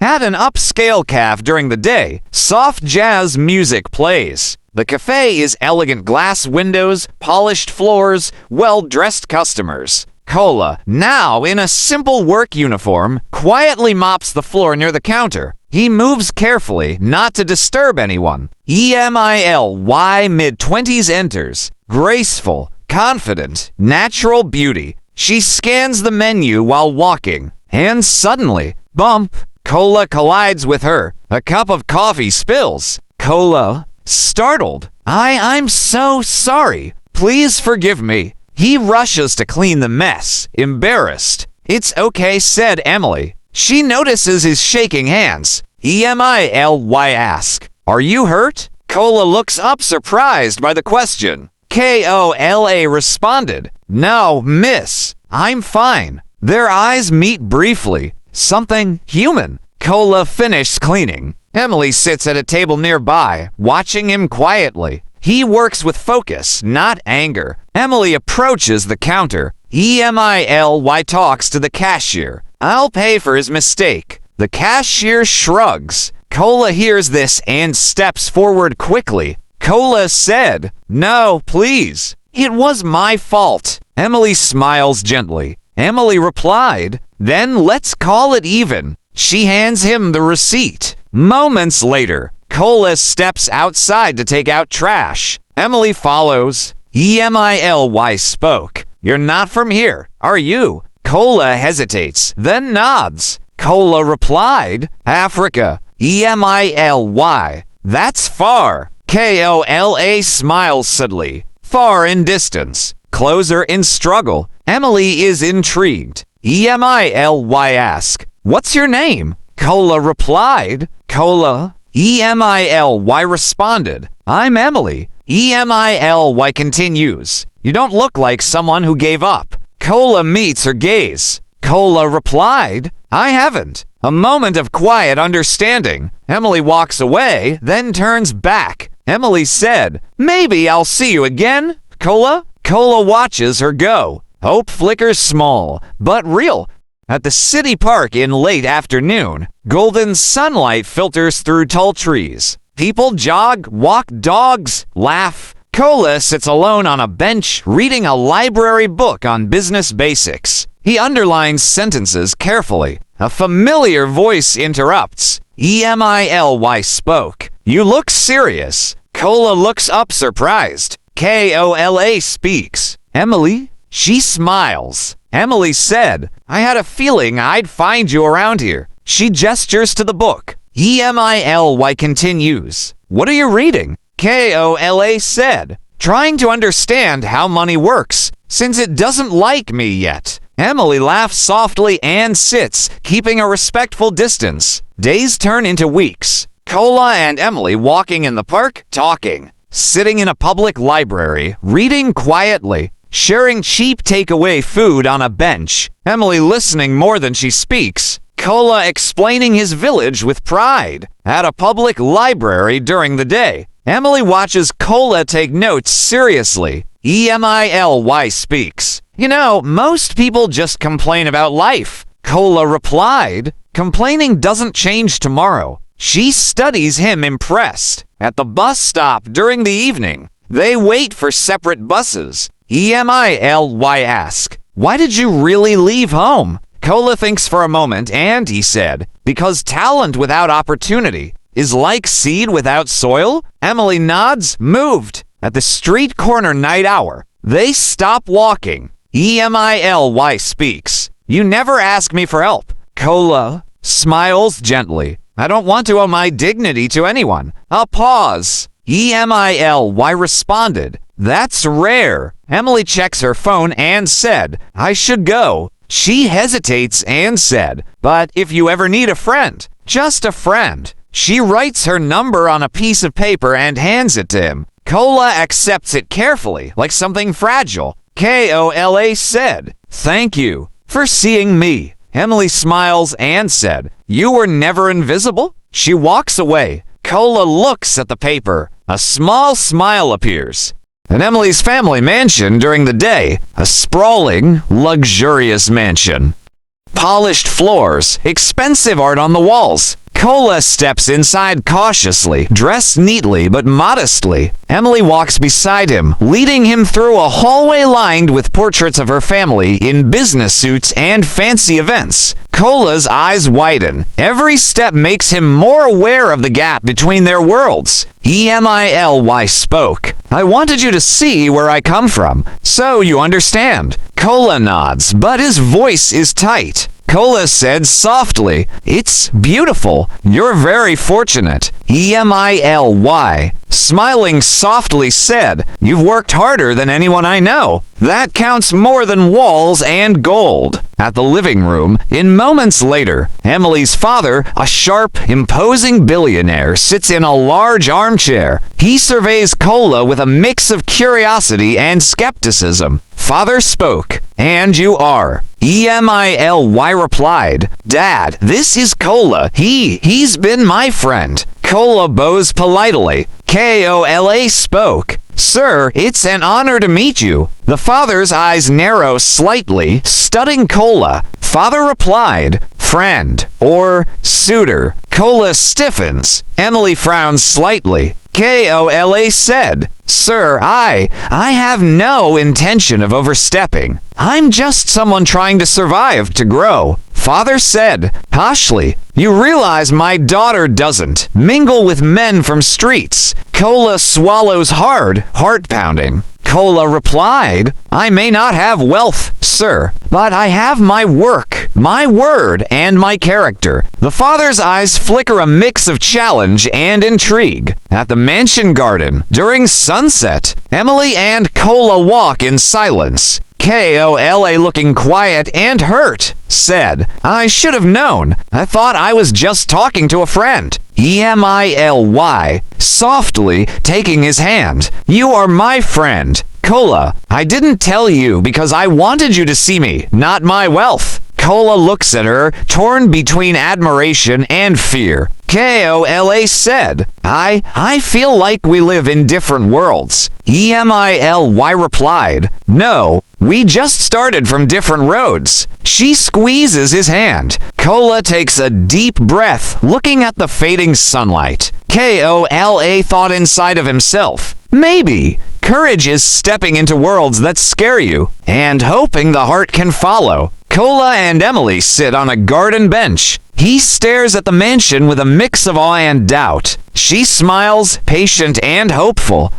At an upscale cafe during the day, soft jazz music plays. The cafe is elegant glass windows, polished floors, well-dressed customers. Cola, now in a simple work uniform, quietly mops the floor near the counter. He moves carefully, not to disturb anyone. Emily, mid-20s enters. Graceful, confident, natural beauty. She scans the menu while walking. And suddenly, bump, Cola collides with her. A cup of coffee spills. Cola, startled. I'm so sorry. Please forgive me. He rushes to clean the mess, embarrassed. It's okay, said Emily. She notices his shaking hands. Emily asks, are you hurt? Cola looks up surprised by the question. Kola responded, no, miss. I'm fine. Their eyes meet briefly. Something human. Cola finishes cleaning. Emily sits at a table nearby, watching him quietly. He works with focus, not anger. Emily approaches the counter. Emily talks to the cashier. I'll pay for his mistake. The cashier shrugs. Cola hears this and steps forward quickly. Cola said, no, please. It was my fault. Emily smiles gently. Emily replied, then let's call it even. She hands him the receipt. Moments later, Cola steps outside to take out trash. Emily follows. Emily spoke. You're not from here, are you? Cola hesitates, then nods. Cola replied, Africa. Emily, that's far. Kola smiles subtly. Far in distance. Closer in struggle. Emily is intrigued. Emily asks, what's your name? Cola replied, Cola. Emily responded, I'm Emily. Emily continues, you don't look like someone who gave up. Cola meets her gaze. Cola replied, I haven't. A moment of quiet understanding. Emily walks away, then turns back. Emily said, maybe I'll see you again, Cola? Cola watches her go. Hope flickers small, but real. At the city park in late afternoon, golden sunlight filters through tall trees. People jog, walk dogs, laugh. Cola sits alone on a bench reading a library book on business basics. He underlines sentences carefully. A familiar voice interrupts. Emily spoke. You look serious. Cola looks up surprised. Kola speaks. Emily? She smiles. Emily said, I had a feeling I'd find you around here. She gestures to the book. Emily continues. What are you reading? Kola said, trying to understand how money works, since it doesn't like me yet. Emily laughs softly and sits, keeping a respectful distance. Days turn into weeks. Cola and Emily walking in the park, talking. Sitting in a public library, reading quietly. Sharing cheap takeaway food on a bench. Emily listening more than she speaks. Cola explaining his village with pride. At a public library during the day. Emily watches Cola take notes seriously. Emily speaks. You know, most people just complain about life. Cola replied, complaining doesn't change tomorrow. She studies him impressed. At the bus stop during the evening. They wait for separate buses. Emily asks, why did you really leave home? Cola thinks for a moment and he said, because talent without opportunity is like seed without soil. Emily nods, moved. At the street corner night hour, they stop walking. Emily speaks, you never ask me for help. Cola smiles gently. I don't want to owe my dignity to anyone. A pause. Emily responded, that's rare. Emily checks her phone and said, I should go. She hesitates and said, but if you ever need a friend, just a friend. She writes her number on a piece of paper and hands it to him. Cola accepts it carefully, like something fragile. Kola said, thank you for seeing me. Emily smiles and said, you were never invisible? She walks away. Cola looks at the paper. A small smile appears. In Emily's family mansion during the day, a sprawling, luxurious mansion. polished floors, expensive art on the walls. Cola steps inside cautiously, dressed neatly but modestly. Emily walks beside him, leading him through a hallway lined with portraits of her family in business suits and fancy events. Cola's eyes widen. Every step makes him more aware of the gap between their worlds. Emily spoke. I wanted you to see where I come from, so you understand. Cola nods, but his voice is tight. Cola said softly, It's beautiful. You're very fortunate. Emily, smiling softly, said, You've worked harder than anyone I know. That counts more than walls and gold. At the living room, in moments later, Emily's father, a sharp, imposing billionaire, sits in a large armchair. He surveys Cola with a mix of curiosity and skepticism. Father spoke, And you are. Emily replied, Dad, this is Cola. He's been my friend. Cola bows politely. Kola spoke. Sir, it's an honor to meet you. The father's eyes narrow slightly, studying Cola. Father replied, Friend, or suitor. Cola stiffens. Emily frowns slightly. Kola said, Sir, I have no intention of overstepping. I'm just someone trying to survive, to grow. Father said, harshly, You realize my daughter doesn't mingle with men from streets. Cola swallows hard, heart-pounding. Cola replied, I may not have wealth, sir, but I have my work, my word, and my character. The father's eyes flicker a mix of challenge and intrigue. At the mansion garden, during sunset, Emily and Cola walk in silence. Kola, looking quiet and hurt, said, I should have known. I thought I was just talking to a friend. Emily, softly taking his hand. You are my friend. Cola, I didn't tell you because I wanted you to see me, not my wealth. Cola looks at her, torn between admiration and fear. Kola said, I feel like we live in different worlds. Emily replied, No, we just started from different roads. She squeezes his hand. Cola takes a deep breath, looking at the fading sunlight. Kola thought inside of himself, maybe courage is stepping into worlds that scare you, and hoping the heart can follow. Cola and Emily sit on a garden bench. He stares at the mansion with a mix of awe and doubt. She smiles, patient and hopeful.